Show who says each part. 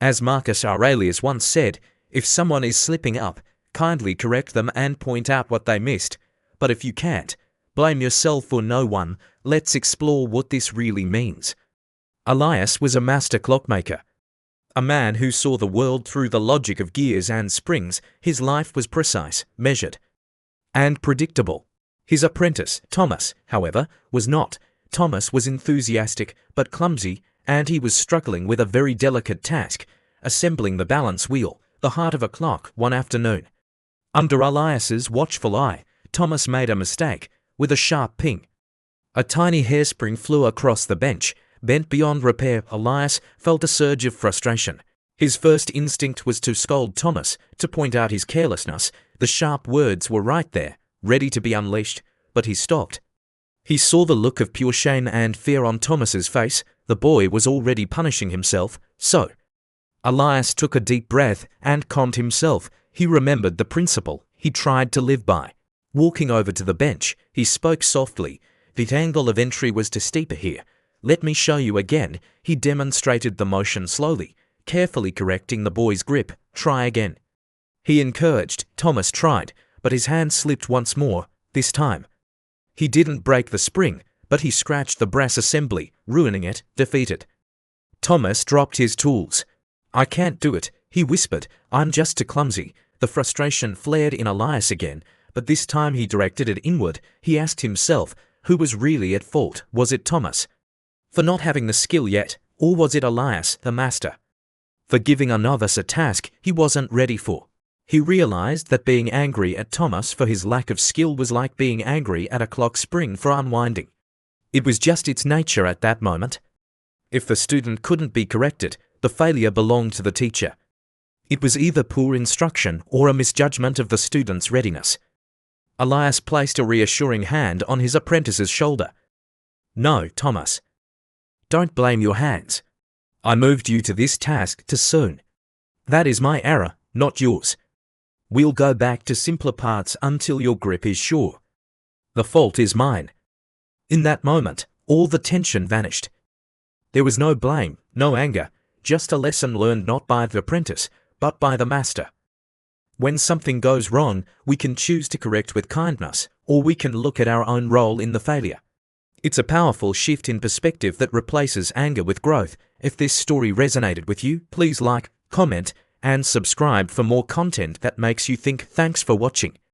Speaker 1: As Marcus Aurelius once said, if someone is slipping up, kindly correct them and point out what they missed. But if you can't, blame yourself or no one. Let's explore what this really means. Elias was a master clockmaker. A man who saw the world through the logic of gears and springs. His life was precise, measured, and predictable. His apprentice, Thomas, however, was not. Thomas was enthusiastic but clumsy, and he was struggling with a very delicate task, assembling the balance wheel, the heart of a clock, one afternoon. Under Elias's watchful eye, Thomas made a mistake, with a sharp ping. A tiny hairspring flew across the bench. Bent beyond repair, Elias felt a surge of frustration. His first instinct was to scold Thomas, to point out his carelessness. The sharp words were right there, ready to be unleashed, but he stopped. He saw the look of pure shame and fear on Thomas's face. The boy was already punishing himself, so Elias took a deep breath and calmed himself. He remembered the principle he tried to live by. Walking over to the bench, he spoke softly. The angle of entry was too steep here. Let me show you again. He demonstrated the motion slowly, carefully correcting the boy's grip. Try again. He encouraged. Thomas tried, but his hand slipped once more. This time, he didn't break the spring, but he scratched the brass assembly, ruining it, defeated. Thomas dropped his tools. I can't do it, he whispered. I'm just too clumsy. The frustration flared in Elias again, but this time he directed it inward. He asked himself, who was really at fault? Was it Thomas, for not having the skill yet, or was it Elias, the master, for giving a novice a task he wasn't ready for? He realized that being angry at Thomas for his lack of skill was like being angry at a clock spring for unwinding. It was just its nature at that moment. If the student couldn't be corrected, the failure belonged to the teacher. It was either poor instruction or a misjudgment of the student's readiness. Elias placed a reassuring hand on his apprentice's shoulder. No, Thomas. Don't blame your hands. I moved you to this task too soon. That is my error, not yours. We'll go back to simpler parts until your grip is sure. The fault is mine. In that moment, all the tension vanished. There was no blame, no anger, just a lesson learned not by the apprentice, but by the master. When something goes wrong, we can choose to correct with kindness, or we can look at our own role in the failure. It's a powerful shift in perspective that replaces anger with growth. If this story resonated with you, please like, comment, and subscribe for more content that makes you think. Thanks for watching.